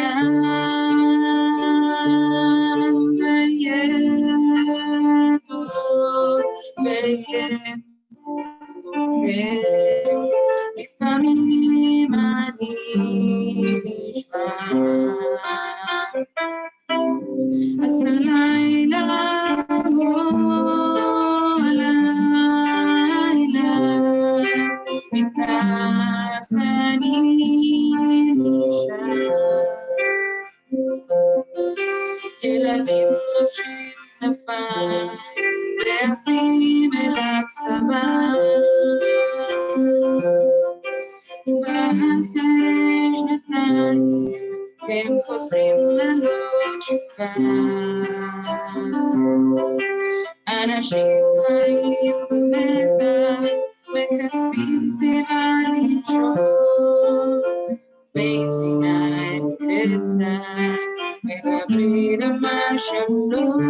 לפעמים אני נשמע אז הלילה מתחת אני נשאר ילדים לובשים כנפיים ועפים אל הצבא ואחרי שנתיים הם חוזרים ללא תשובה אנשים חיים במתח וכספים זירה לנשום בין סיני ופצע מדברים על מה שלום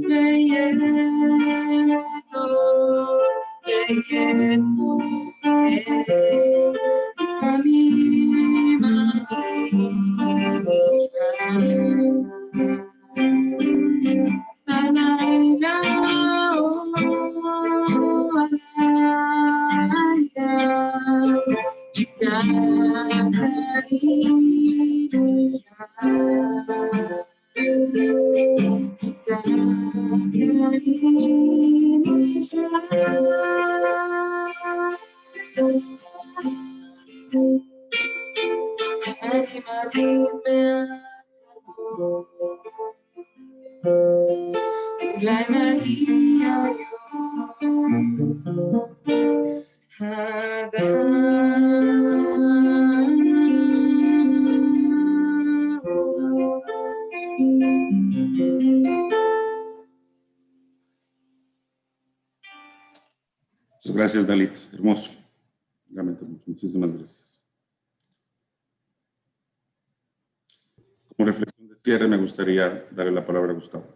ויהיה טוב ויהיה טוב לפעמים אני נשאר הלילה אולי מגיע Muchas gracias, Dalit. Hermoso. Realmente, muchísimas gracias. Como reflexión de cierre, me gustaría darle la palabra a Gustavo.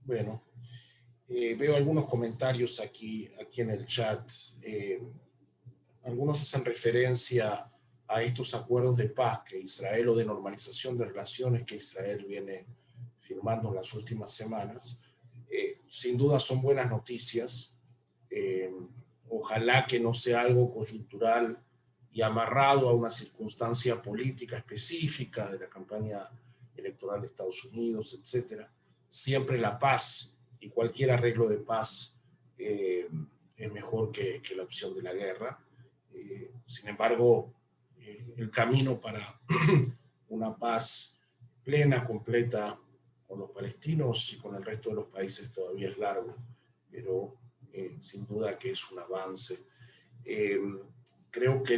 Bueno, veo algunos comentarios aquí en el chat. Algunos hacen referencia a estos acuerdos de paz que Israel, o de normalización de relaciones que Israel viene firmando en las últimas semanas. Sin duda son buenas noticias. Ojalá que no sea algo coyuntural y amarrado a una circunstancia política específica de la campaña electoral de Estados Unidos, etc. Siempre la paz y cualquier arreglo de paz es mejor que la opción de la guerra. Sin embargo, el camino para una paz plena, completa con los palestinos y con el resto de los países todavía es largo, pero sin duda que es un avance. Creo que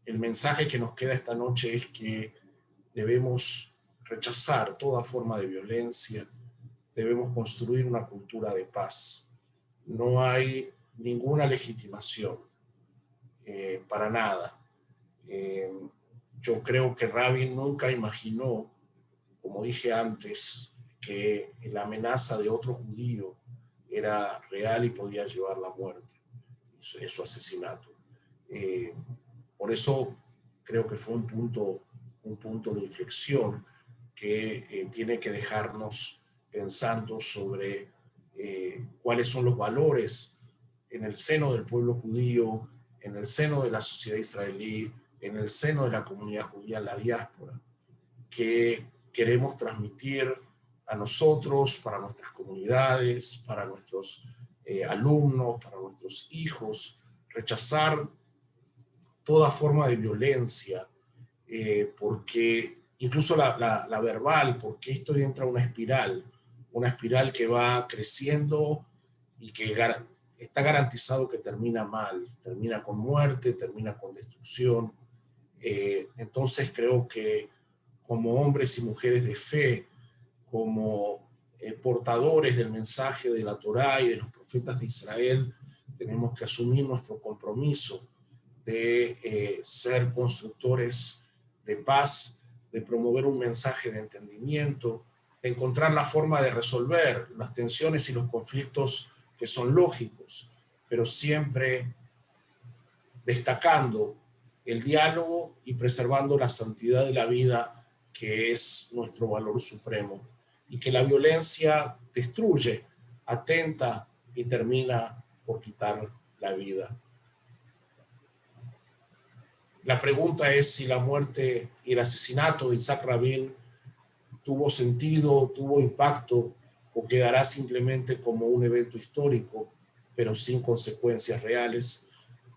el mensaje que nos queda esta noche es que debemos rechazar toda forma de violencia, debemos construir una cultura de paz. No hay ninguna legitimación para nada. Yo creo que Rabin nunca imaginó, como dije antes, que la amenaza de otro judío era real y podía llevar la muerte, su asesinato. Por eso creo que fue un punto de inflexión que tiene que dejarnos pensando sobre cuáles son los valores en el seno del pueblo judío, en el seno de la sociedad israelí, en el seno de la comunidad judía en la diáspora, que queremos transmitir a nosotros, para nuestras comunidades, para nuestros alumnos, para nuestros hijos, rechazar toda forma de violencia, porque incluso la verbal, porque esto entra una espiral que va creciendo y que está garantizado que termina mal, termina con muerte, termina con destrucción. Entonces creo que como hombres y mujeres de fe, como portadores del mensaje de la Torá y de los profetas de Israel, tenemos que asumir nuestro compromiso de ser constructores de paz, de promover un mensaje de entendimiento, de encontrar la forma de resolver las tensiones y los conflictos que son lógicos, pero siempre destacando el diálogo y preservando la santidad de la vida, que es nuestro valor supremo, y que la violencia destruye, atenta y termina por quitar la vida. La pregunta es si la muerte y el asesinato de Yitzhak Rabin tuvo sentido, tuvo impacto, o quedará simplemente como un evento histórico, pero sin consecuencias reales.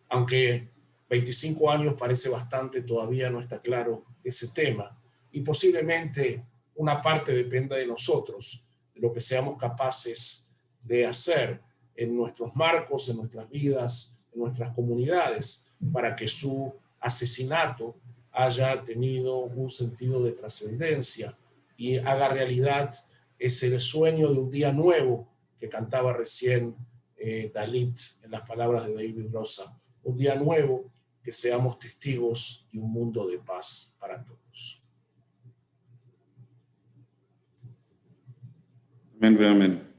Aunque 25 años parece bastante, todavía no está claro ese tema. Y posiblemente una parte dependa de nosotros, de lo que seamos capaces de hacer en nuestros marcos, en nuestras vidas, en nuestras comunidades, para que su asesinato haya tenido un sentido de trascendencia y haga realidad ese sueño de un día nuevo que cantaba recién Dalit en las palabras de David Rosa. Un día nuevo, que seamos testigos de un mundo de paz para todos. Amén, amén.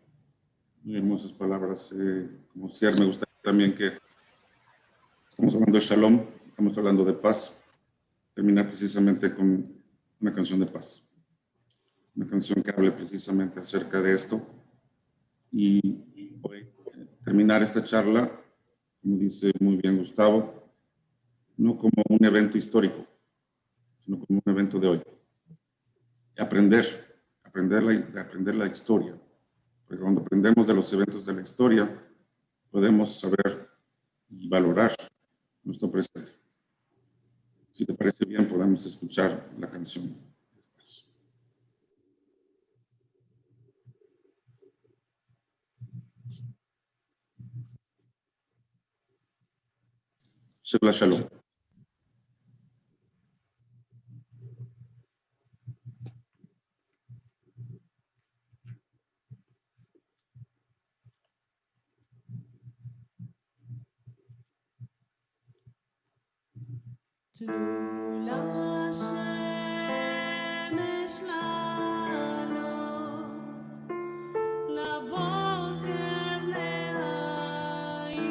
Muy hermosas palabras. Como cierre, me gustaría también que estamos hablando de Shalom, estamos hablando de paz. Terminar precisamente con una canción de paz. Una canción que hable precisamente acerca de esto. Y hoy terminar esta charla, como dice muy bien Gustavo, no como un evento histórico, sino como un evento de hoy. aprender la historia. Porque cuando aprendemos de los eventos de la historia, podemos saber y valorar nuestro presente. Si te parece bien, podemos escuchar la canción después. Shabbat Shalom. תנו לשמש לעלות, לבוקר להאיר,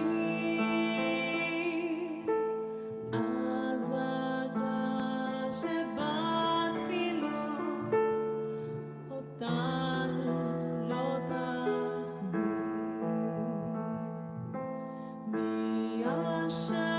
אזעקה שבתפילות, אותנו לא תחזיר. מי אשר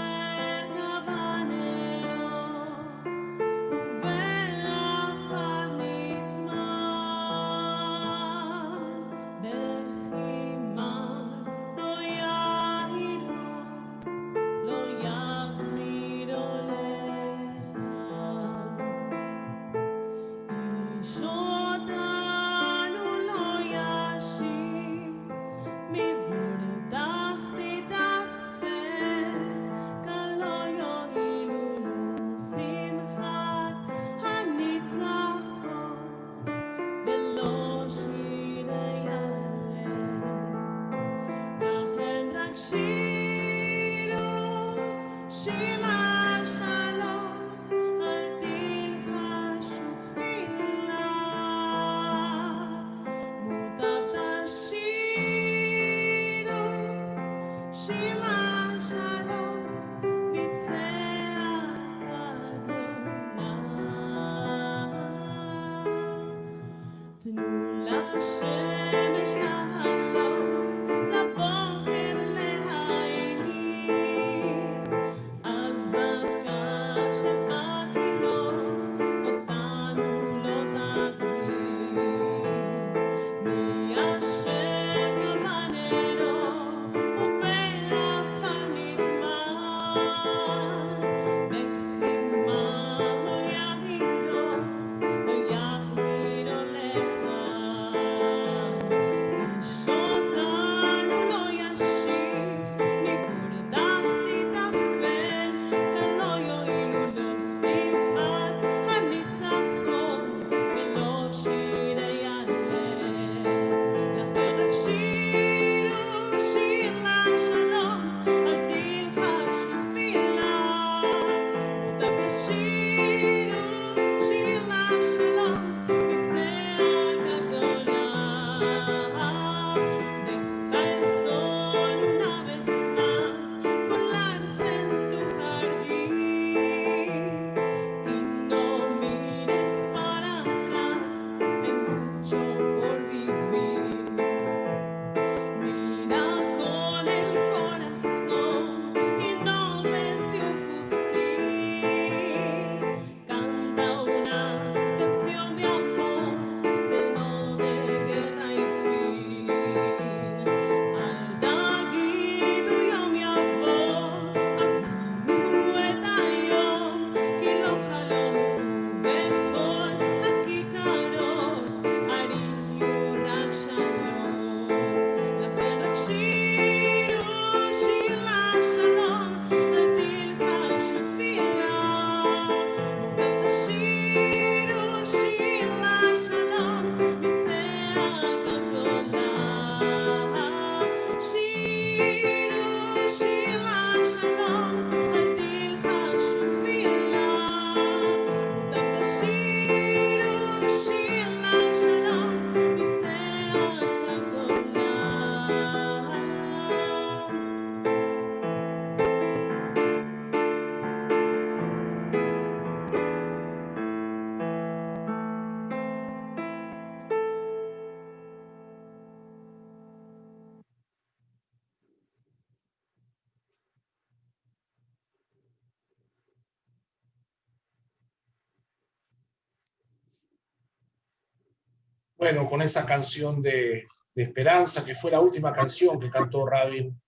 bueno, con esa canción de esperanza, que fue la última canción que cantó Rabin,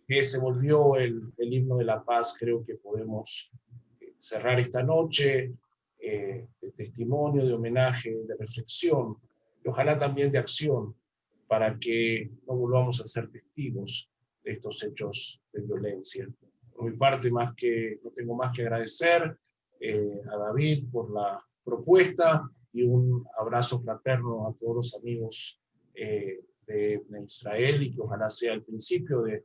que se volvió el himno de la paz, creo que podemos cerrar esta noche de testimonio, de homenaje, de reflexión, y ojalá también de acción, para que no volvamos a ser testigos de estos hechos de violencia. Por mi parte, no tengo más que agradecer a David por la propuesta y un abrazo fraterno a todos los amigos de Israel, y que ojalá sea el principio de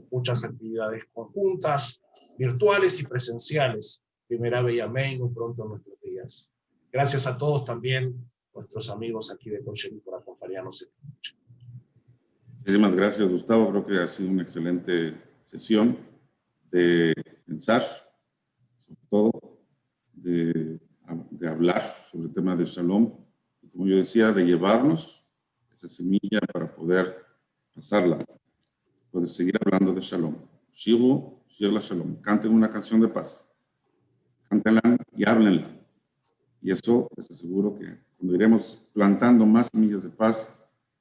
muchas actividades conjuntas, virtuales y presenciales, Primera Ave y Amén, pronto en nuestros días. Gracias a todos también, nuestros amigos aquí de Colchení, por acompañarnos esta noche. Muchísimas gracias, Gustavo. Creo que ha sido una excelente sesión de pensar, sobre todo de hablar sobre el tema de Shalom, y como yo decía, de llevarnos esa semilla para poder pasarla, poder seguir hablando de Shalom. Shiru, Shir la Shalom. Canten una canción de paz. Cántenla y háblenla. Y eso les aseguro que cuando iremos plantando más semillas de paz,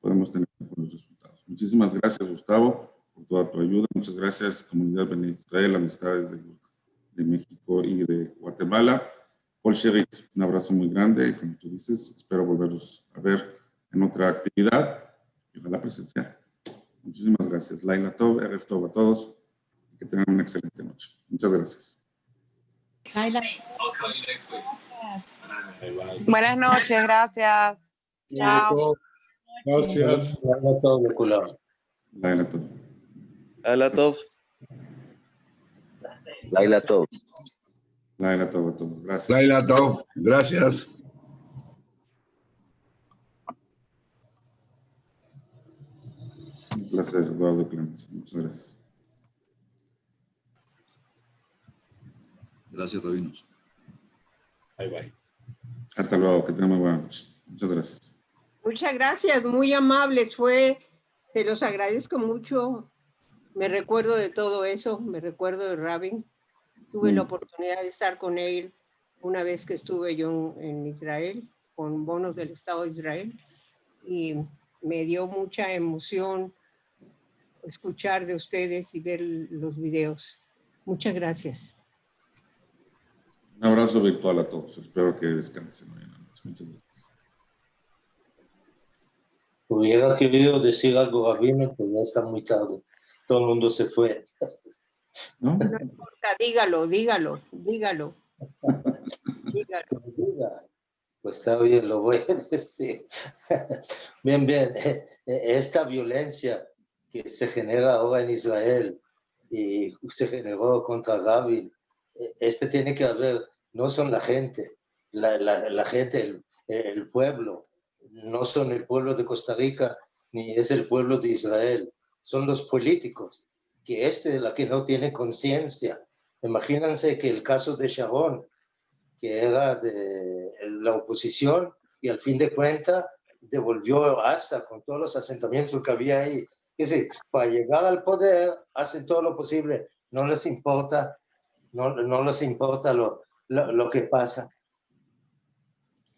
podemos tener mejores resultados. Muchísimas gracias, Gustavo, por toda tu ayuda. Muchas gracias, comunidad Bene Israel, amistades de México y de Guatemala. Kol Sherit, un abrazo muy grande, y como tú dices, espero volverlos a ver en otra actividad y ojalá presencial. Muchísimas gracias. Laila Tov, Erev Tov a todos, y que tengan una excelente noche. Muchas gracias. Buenas noches, gracias. Chao. Gracias. Laila Tov de Kulam. Laila Tov. Laila Tov. Laila Tov. Laila Tov a todos. Gracias. Laila Tov. Gracias. Un placer, Eduardo Clemente. Muchas gracias. Gracias, rabinos. Bye, bye. Hasta luego, que tengan muy buena noche. Muchas gracias. Muchas gracias, muy amables te los agradezco mucho. Me recuerdo de todo eso, me recuerdo de Rabin. Tuve la oportunidad de estar con él una vez que estuve yo en Israel, con bonos del Estado de Israel, y me dio mucha emoción escuchar de ustedes y ver los videos. Muchas gracias. Un abrazo virtual a todos. Espero que descansen hoy en la noche. Muchas gracias. Hubiera querido decir algo, Rabino, pero ya está muy tarde. Todo el mundo se fue. No, no importa, dígalo. Pues está bien, lo voy a decir. Bien. Esta violencia que se genera ahora en Israel y se generó contra Rabin, tiene que haber, no son la gente, la gente, el pueblo, no son el pueblo de Costa Rica, ni es el pueblo de Israel, son los políticos, que la que no tiene conciencia. Imagínense que el caso de Sharon, que era de la oposición, y al fin de cuentas devolvió Asa con todos los asentamientos que había ahí. Es decir, para llegar al poder hacen todo lo posible, no les importa lo que pasa.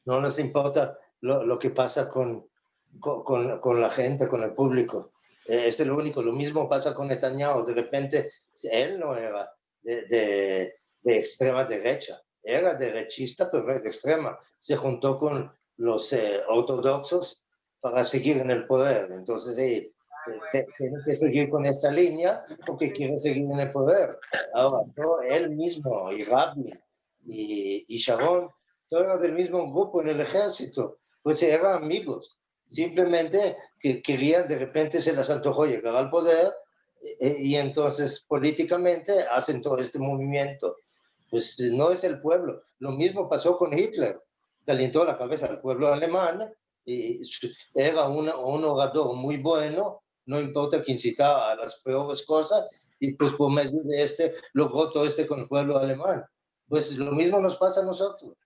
No les importa lo que pasa con la gente, con el público. Es lo único. Lo mismo pasa con Netanyahu. De repente, él no era de extrema derecha. Era derechista, pero era de extrema. Se juntó con los ortodoxos para seguir en el poder. Entonces, tiene que seguir con esta línea porque quiere seguir en el poder. Ahora, él mismo, y Rabin, y Sharon, todos eran del mismo grupo en el ejército, pues eran amigos. Simplemente que querían, de repente se les antojó llegar al poder, y entonces políticamente hacen todo este movimiento. Pues no es el pueblo. Lo mismo pasó con Hitler. Calentó la cabeza al pueblo alemán, y era un orador muy bueno, no importa que incitaba a las peores cosas, y pues por medio de logró todo con el pueblo alemán. Pues lo mismo nos pasa a nosotros,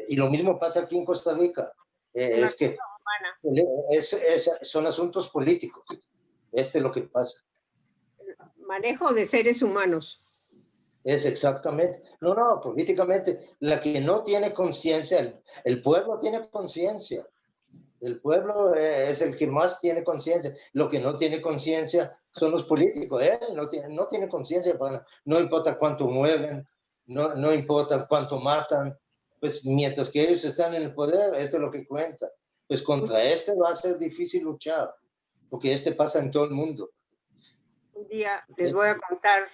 y lo mismo pasa aquí en Costa Rica. Es que son asuntos políticos. Es lo que pasa. Manejo de seres humanos. Es exactamente. No, políticamente, la que no tiene conciencia, el pueblo tiene conciencia. El pueblo es el que más tiene conciencia. Lo que no tiene conciencia son los políticos. Él no tiene conciencia. No importa cuánto mueven, no importa cuánto matan. Pues mientras que ellos están en el poder, esto es lo que cuenta. Pues contra este va a ser difícil luchar, porque este pasa en todo el mundo. Un día les voy a contar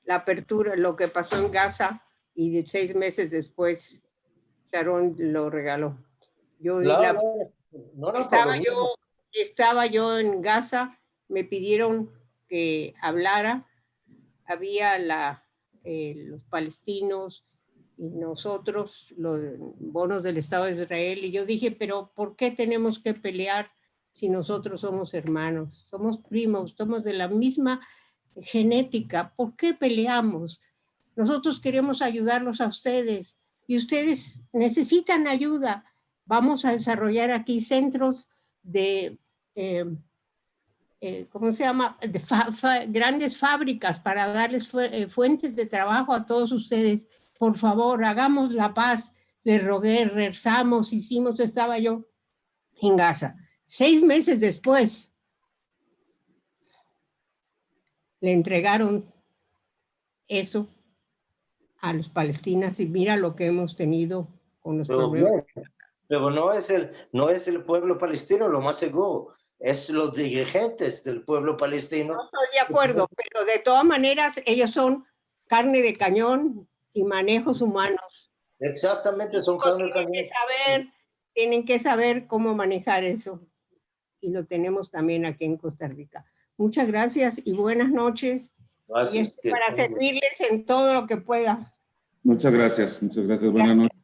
la apertura, lo que pasó en Gaza, y 6 meses después Sharon lo regaló. Yo di estaba yo en Gaza, me pidieron que hablara, había los palestinos y nosotros, los bonos del Estado de Israel, y yo dije, pero ¿por qué tenemos que pelear si nosotros somos hermanos, somos primos, somos de la misma genética? ¿Por qué peleamos? Nosotros queremos ayudarlos a ustedes y ustedes necesitan ayuda. Vamos a desarrollar aquí centros de, ¿cómo se llama? De grandes fábricas para darles fuentes de trabajo a todos ustedes. Por favor, hagamos la paz. Le rogué, rezamos, hicimos, estaba yo en Gaza. 6 meses después, le entregaron eso a los palestinos y mira lo que hemos tenido con los problemas. Pero no es el pueblo palestino, lo más seguro. Es los dirigentes del pueblo palestino. No estoy de acuerdo, pero de todas maneras ellos son carne de cañón y manejos humanos. Exactamente, son carne de cañón. Tienen que saber cómo manejar eso. Y lo tenemos también aquí en Costa Rica. Muchas gracias y buenas noches. Gracias. Y para servirles en todo lo que pueda. Muchas gracias. Buenas noches.